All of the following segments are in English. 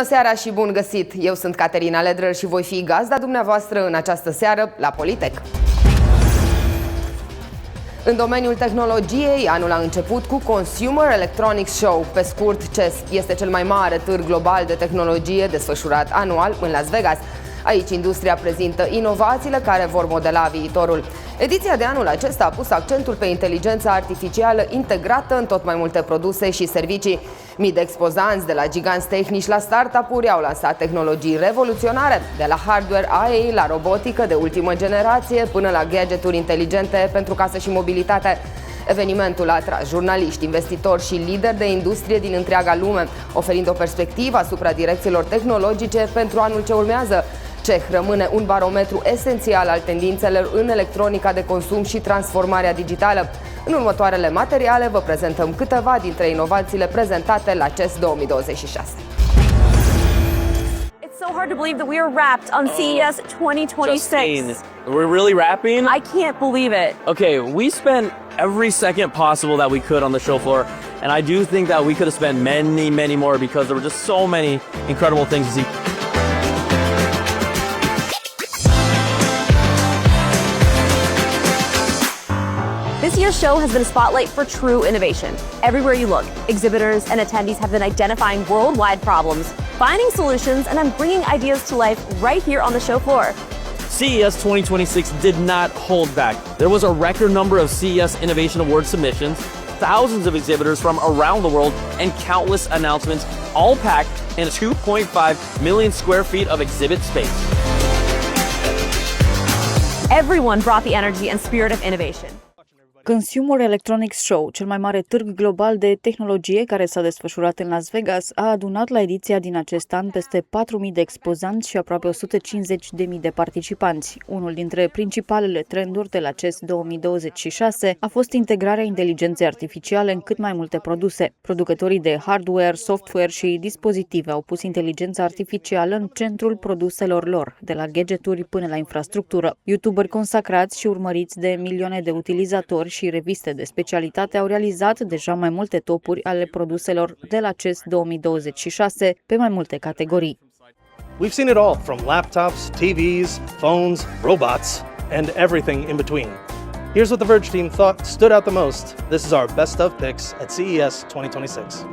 Bună seara și bun găsit! Eu sunt Caterina Ledrăr și voi fi gazda dumneavoastră în această seară la PoliTech. În domeniul tehnologiei, anul a început cu Consumer Electronics Show, pe scurt CES. Este cel mai mare târg global de tehnologie desfășurat anual în Las Vegas. Aici industria prezintă inovațiile care vor modela viitorul. Ediția de anul acesta a pus accentul pe inteligența artificială integrată în tot mai multe produse și servicii. Mii de expozanți, de la giganți tehnici la startup-uri, au lansat tehnologii revoluționare, de la hardware AI la robotică de ultimă generație până la gadget-uri inteligente pentru casă și mobilitate. Evenimentul a atras jurnaliști, investitori și lideri de industrie din întreaga lume, oferind o perspectivă asupra direcțiilor tehnologice pentru anul ce urmează. CEH rămâne un barometru esențial al tendințelor în electronica de consum și transformarea digitală. În următoarele materiale vă prezentăm câteva dintre inovațiile prezentate la CES 2026. It's so hard to believe that we are wrapped on CES 2026. Justine, we're really wrapping? I can't believe it. Okay, we spent every second possible that we could on the show floor, and I do think that we could have spent many more because there were just so many incredible things to see. This year's show has been a spotlight for true innovation. Everywhere you look, exhibitors and attendees have been identifying worldwide problems, finding solutions, and then bringing ideas to life right here on the show floor. CES 2026 did not hold back. There was a record number of CES Innovation Award submissions, thousands of exhibitors from around the world, and countless announcements, all packed in 2.5 million square feet of exhibit space. Everyone brought the energy and spirit of innovation. Consumer Electronics Show, cel mai mare târg global de tehnologie care s-a desfășurat în Las Vegas, a adunat la ediția din acest an peste 4.000 de expozanți și aproape 150.000 de participanți. Unul dintre principalele trenduri de la CES 2026 a fost integrarea inteligenței artificiale în cât mai multe produse. Producătorii de hardware, software și dispozitive au pus inteligența artificială în centrul produselor lor, de la gadget-uri până la infrastructură. YouTuberi consacrați și urmăriți de milioane de utilizatori și reviste de specialitate au realizat deja mai multe topuri ale produselor de la CES 2026 pe mai multe categorii. We've seen it all, from laptops, TVs, phones, robots, and everything in between. Here's what the Verge team thought stood out the most. This is our best of picks at CES 2026.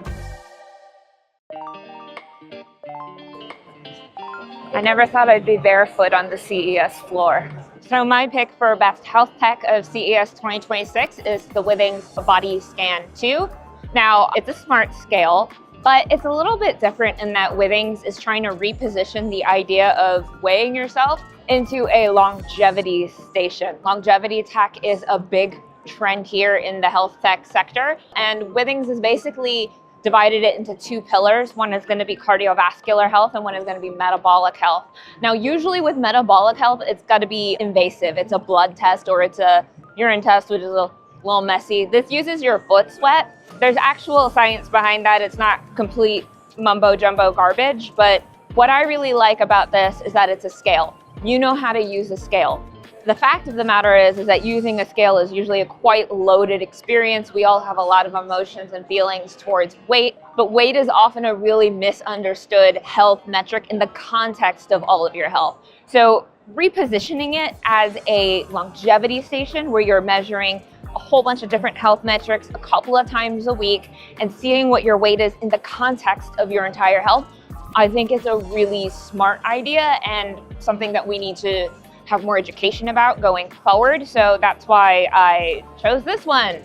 I never thought I'd be barefoot on the CES floor. So my pick for best health tech of CES 2026 is the Withings Body Scan 2. Now, it's a smart scale, but it's a little bit different in that Withings is trying to reposition the idea of weighing yourself into a longevity station. Longevity tech is a big trend here in the health tech sector, and Withings is basically divided it into two pillars. One is going to be cardiovascular health and one is going to be metabolic health. Now, usually with metabolic health, it's got to be invasive. It's a blood test or it's a urine test, which is a little messy. This uses your foot sweat. There's actual science behind that. It's not complete mumbo jumbo garbage, but what I really like about this is that it's a scale. You know how to use a scale. The fact of the matter is that using a scale is usually a quite loaded experience. We all have a lot of emotions and feelings towards weight, but weight is often a really misunderstood health metric in the context of all of your health. So repositioning it as a longevity station where you're measuring a whole bunch of different health metrics a couple of times a week and seeing what your weight is in the context of your entire health, I think it's a really smart idea and something that we need to have more education about going forward. So that's why I chose this one.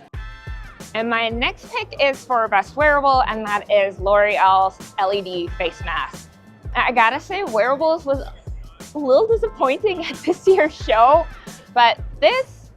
And my next pick is for best wearable, and that is L'Oreal's LED face mask. I gotta say, wearables was a little disappointing at this year's show, but this,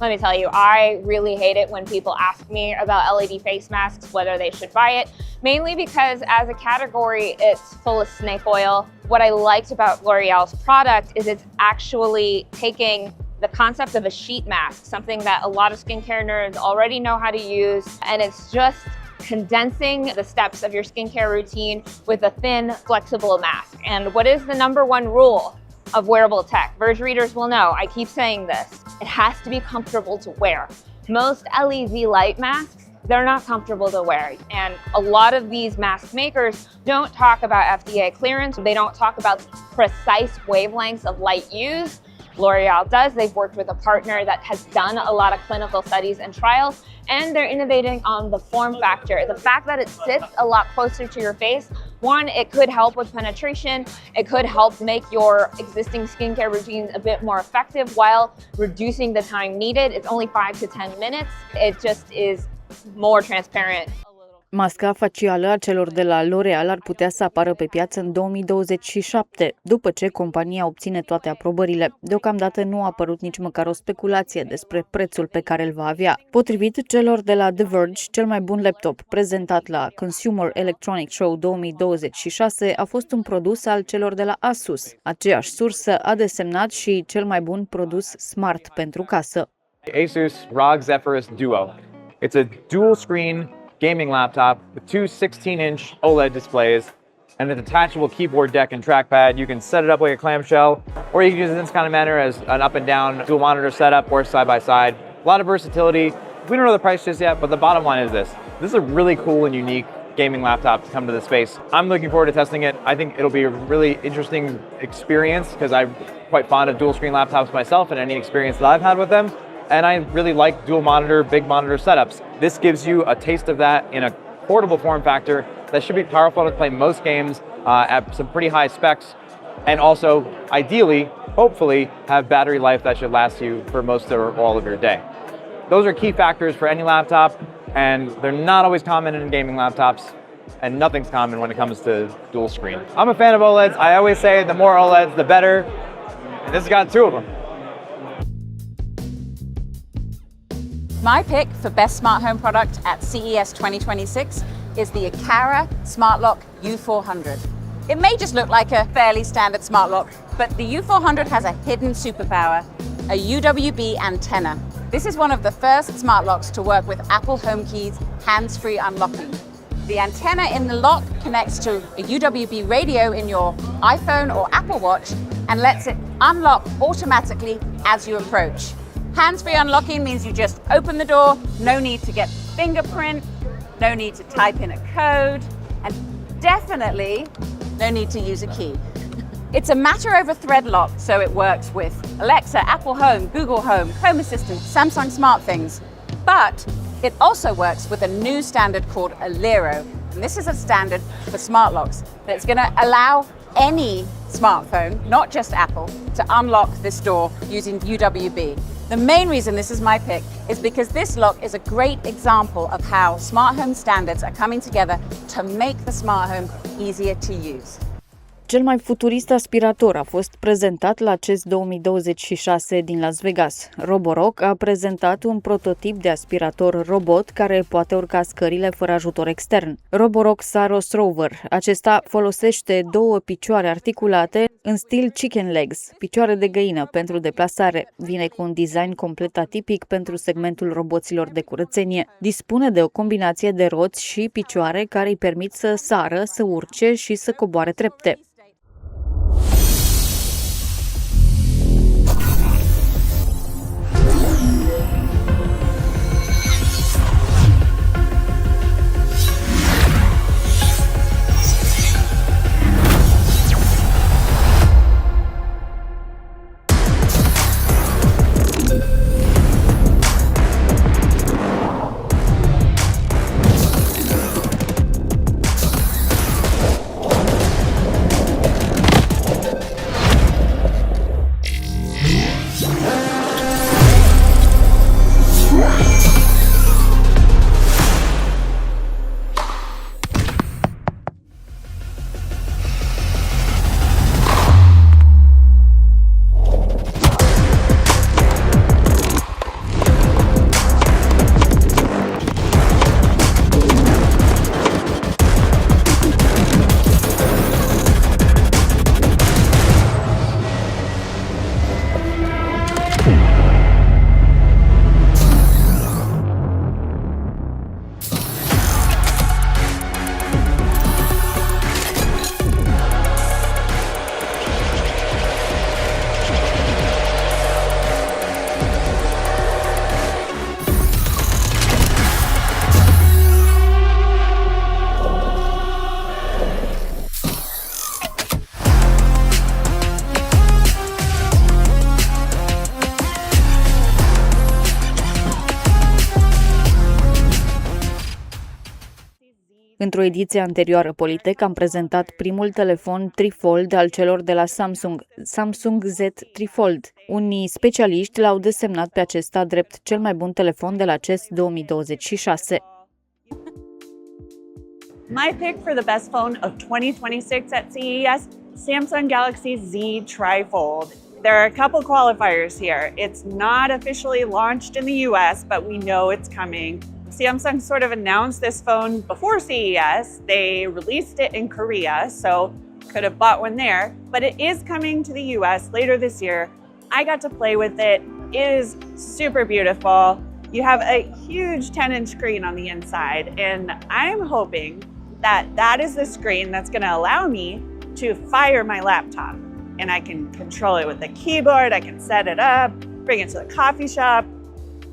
let me tell you, I really hate it when people ask me about LED face masks, whether they should buy it, mainly because as a category, it's full of snake oil. What I liked about L'Oreal's product is it's actually taking the concept of a sheet mask, something that a lot of skincare nerds already know how to use, and it's just condensing the steps of your skincare routine with a thin, flexible mask. And what is the number one rule of wearable tech? Verge readers will know, I keep saying this, it has to be comfortable to wear. Most LED light masks they're not comfortable to wear. And a lot of these mask makers don't talk about FDA clearance. They don't talk about precise wavelengths of light used. L'Oreal does. They've worked with a partner that has done a lot of clinical studies and trials, and they're innovating on the form factor. The fact that it sits a lot closer to your face, one, it could help with penetration. It could help make your existing skincare routines a bit more effective while reducing the time needed. It's only 5 to 10 minutes. It just is more transparent. Masca facială a celor de la L'Oreal ar putea să apară pe piață în 2027, după ce compania obține toate aprobările. Deocamdată nu a apărut nici măcar o speculație despre prețul pe care îl va avea. Potrivit celor de la The Verge, cel mai bun laptop prezentat la Consumer Electronics Show 2026 a fost un produs al celor de la Asus. Aceeași sursă a desemnat și cel mai bun produs smart pentru casă. Asus ROG Zephyrus Duo. It's a dual screen gaming laptop with two 16-inch OLED displays and a detachable keyboard deck and trackpad. You can set it up like a clamshell, or you can use it in this kind of manner as an up and down dual monitor setup or side by side. A lot of versatility. We don't know the price just yet, but the bottom line is this. This is a really cool and unique gaming laptop to come to the space. I'm looking forward to testing it. I think it'll be a really interesting experience because I'm quite fond of dual screen laptops myself and any experience that I've had with them. And I really like dual monitor, big monitor setups. This gives you a taste of that in a portable form factor that should be powerful to play most games at some pretty high specs, and also, ideally, hopefully, have battery life that should last you for most or all of your day. Those are key factors for any laptop, and they're not always common in gaming laptops, and nothing's common when it comes to dual screen. I'm a fan of OLEDs. I always say the more OLEDs, the better. And this has got two of them. My pick for best smart home product at CES 2026 is the Aqara Smart Lock U400. It may just look like a fairly standard smart lock, but the U400 has a hidden superpower, a UWB antenna. This is one of the first smart locks to work with Apple HomeKey's hands-free unlocking. The antenna in the lock connects to a UWB radio in your iPhone or Apple Watch and lets it unlock automatically as you approach. Hands-free unlocking means you just open the door, no need to get fingerprint, no need to type in a code, and definitely no need to use a key. It's a matter over thread lock, so it works with Alexa, Apple Home, Google Home, Home Assistant, Samsung SmartThings. But it also works with a new standard called Alero. And this is a standard for smart locks that's going to allow any smartphone, not just Apple, to unlock this door using UWB. The main reason this is my pick is because this lock is a great example of how smart home standards are coming together to make the smart home easier to use. Cel mai futurist aspirator a fost prezentat la CES 2026 din Las Vegas. Roborock a prezentat un prototip de aspirator robot care poate urca scările fără ajutor extern. Roborock Saros Rover. Acesta folosește două picioare articulate în stil chicken legs, picioare de găină pentru deplasare. Vine cu un design complet atipic pentru segmentul roboților de curățenie. Dispune de o combinație de roți și picioare care îi permit să sară, să urce și să coboare trepte. Într-o ediție anterioară PoliTech am prezentat primul telefon trifold al celor de la Samsung Z Trifold. Unii specialiști l-au desemnat pe acesta drept cel mai bun telefon de la CES 2026. My pick for the best phone of 2026 at CES, Samsung Galaxy Z Trifold. There are a couple qualifiers here. It's not officially launched in the US, but we know it's coming. Samsung sort of announced this phone before CES. They released it in Korea, so could have bought one there, but it is coming to the US later this year. I got to play with it. It is super beautiful. You have a huge 10-inch screen on the inside, and I'm hoping that that is the screen that's going to allow me to fire my laptop. And I can control it with the keyboard, I can set it up, bring it to the coffee shop.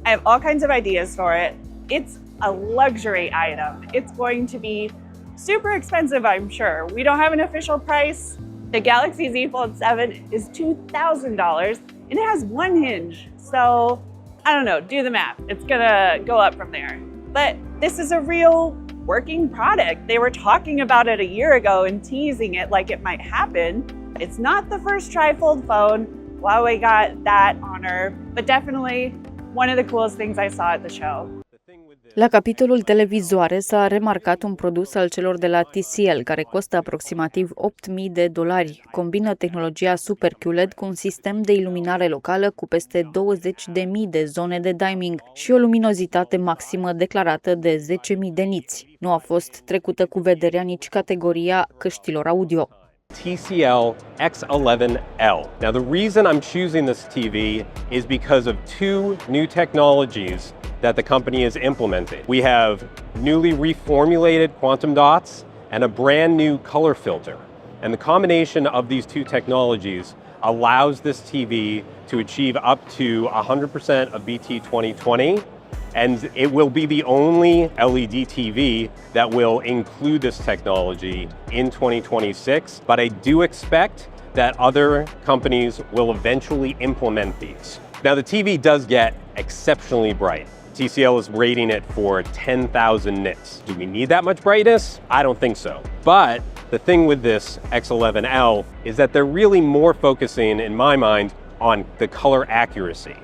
I have all kinds of ideas for it. It's a luxury item. It's going to be super expensive, I'm sure. We don't have an official price. The Galaxy Z Fold 7 is $2,000 and it has one hinge. So, I don't know, do the math. It's gonna go up from there. But this is a real working product. They were talking about it a year ago and teasing it like it might happen. It's not the first trifold phone. Huawei got that honor, but definitely one of the coolest things I saw at the show. La capitolul televizoare s-a remarcat un produs al celor de la TCL, care costă aproximativ $8.000. Combină tehnologia Super QLED cu un sistem de iluminare locală cu peste 20.000 de zone de diming și o luminozitate maximă declarată de 10.000 de niți. Nu a fost trecută cu vederea nici categoria căștilor audio. TCL X11L. Now the reason I'm choosing this TV is because of two new technologies that the company is implementing. We have newly reformulated quantum dots and a brand new color filter. And the combination of these two technologies allows this TV to achieve up to 100% of BT 2020. And it will be the only LED TV that will include this technology in 2026. But I do expect that other companies will eventually implement these. Now, the TV does get exceptionally bright. TCL is rating it for 10,000 nits. Do we need that much brightness? I don't think so. But the thing with this X11L is that they're really more focusing, in my mind, on the color accuracy.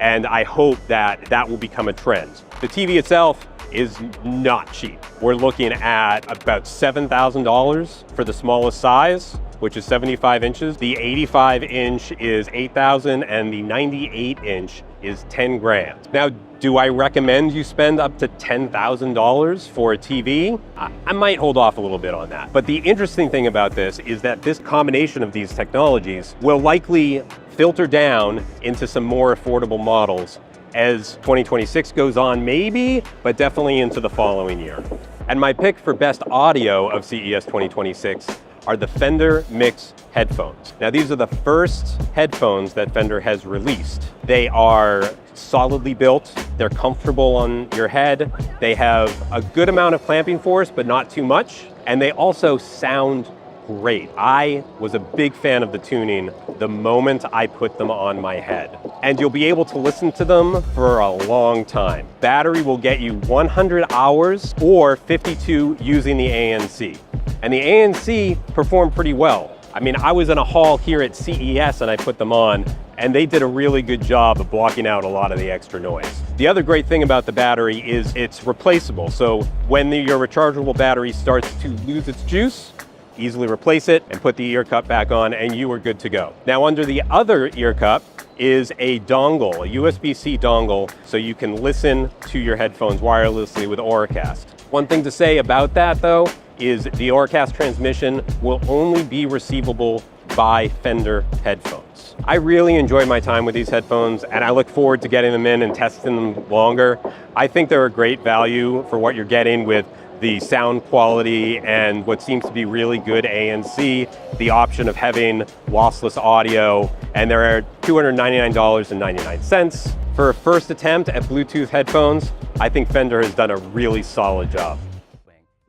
And I hope that that will become a trend. The TV itself is not cheap. We're looking at about $7,000 for the smallest size, which is 75 inches. The 85-inch is $8,000 and the 98-inch is 10 grand. Now, do I recommend you spend up to $10,000 for a TV? I might hold off a little bit on that. But the interesting thing about this is that this combination of these technologies will likely filter down into some more affordable models as 2026 goes on, maybe, but definitely into the following year. And my pick for best audio of CES 2026 are the Fender Mix headphones. Now, these are the first headphones that Fender has released. They are solidly built, they're comfortable on your head, they have a good amount of clamping force, but not too much, and they also sound great. I was a big fan of the tuning the moment I put them on my head. And you'll be able to listen to them for a long time. Battery will get you 100 hours or 52 using the ANC. And the ANC performed pretty well. I mean, I was in a hall here at CES and I put them on, and they did a really good job of blocking out a lot of the extra noise. The other great thing about the battery is it's replaceable. So when your rechargeable battery starts to lose its juice, easily replace it and put the ear cup back on and you are good to go. Now, under the other ear cup is a dongle, a USB-C dongle, so you can listen to your headphones wirelessly with Auracast. One thing to say about that though is the Auracast transmission will only be receivable by Fender headphones. I really enjoyed my time with these headphones and I look forward to getting them in and testing them longer. I think they're a great value for what you're getting with the sound quality and what seems to be really good ANC, the option of having lossless audio, and they're $299.99. For a first attempt at Bluetooth headphones, I think Fender has done a really solid job.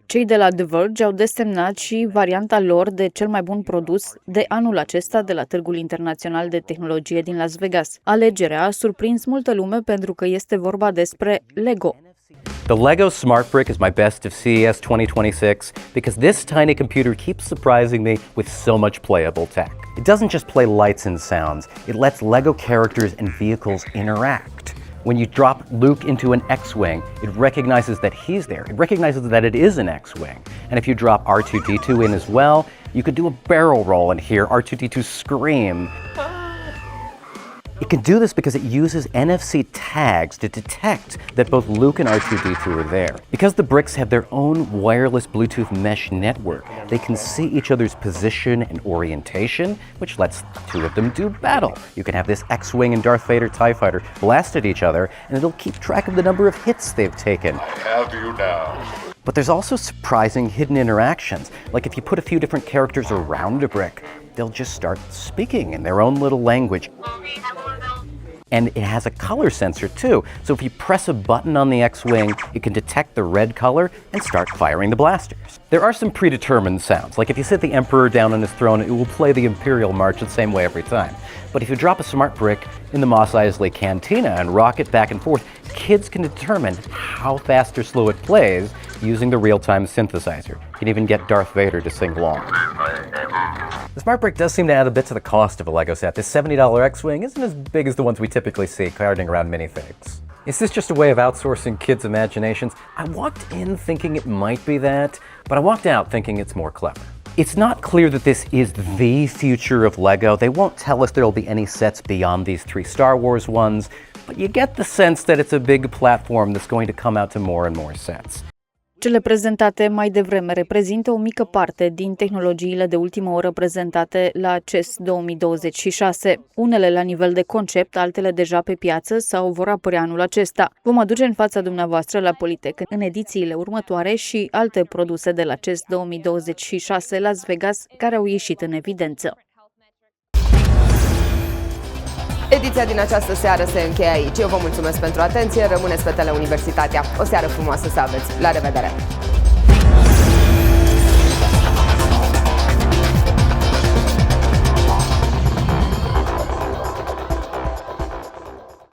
Cei de la The Verge au desemnat și varianta lor de cel mai bun produs de anul acesta de la Târgul Internațional de Tehnologie din Las Vegas. Alegerea a surprins multă lume pentru că este vorba despre Lego. The Lego Smart Brick is my best of CES 2026 because this tiny computer keeps surprising me with so much playable tech. It doesn't just play lights and sounds, it lets Lego characters and vehicles interact. When you drop Luke into an X-Wing, it recognizes that he's there. It recognizes that it is an X-Wing. And if you drop R2-D2 in as well, you could do a barrel roll and hear R2-D2 scream. It can do this because it uses NFC tags to detect that both Luke and R2-D2 are there. Because the bricks have their own wireless Bluetooth mesh network, they can see each other's position and orientation, which lets the two of them do battle. You can have this X-Wing and Darth Vader TIE Fighter blast at each other, and it'll keep track of the number of hits they've taken. I have you now. But there's also surprising hidden interactions, like if you put a few different characters around a brick, they'll just start speaking in their own little language. And it has a color sensor too, so if you press a button on the X-Wing, it can detect the red color and start firing the blasters. There are some predetermined sounds, like if you sit the Emperor down on his throne, it will play the Imperial March the same way every time. But if you drop a smart brick in the Mos Eisley Cantina and rock it back and forth, kids can determine how fast or slow it plays using the real-time synthesizer. You can even get Darth Vader to sing along. The smart brick does seem to add a bit to the cost of a Lego set. This $70 X-Wing isn't as big as the ones we typically see carting around minifigs. Is this just a way of outsourcing kids' imaginations? I walked in thinking it might be that, but I walked out thinking it's more clever. It's not clear that this is the future of Lego. They won't tell us there'll be any sets beyond these 3 Star Wars ones, but you get the sense that it's a big platform that's going to come out to more and more sets. Cele prezentate mai devreme reprezintă o mică parte din tehnologiile de ultimă oră prezentate la CES 2026. Unele la nivel de concept, altele deja pe piață sau vor apărea anul acesta. Vom aduce în fața dumneavoastră la PoliTech în edițiile următoare și alte produse de la CES 2026 Las Vegas care au ieșit în evidență. Ediția din această seară se încheie aici. Eu vă mulțumesc pentru atenție, rămâneți pe TeleUniversitatea. O seară frumoasă să aveți. La revedere!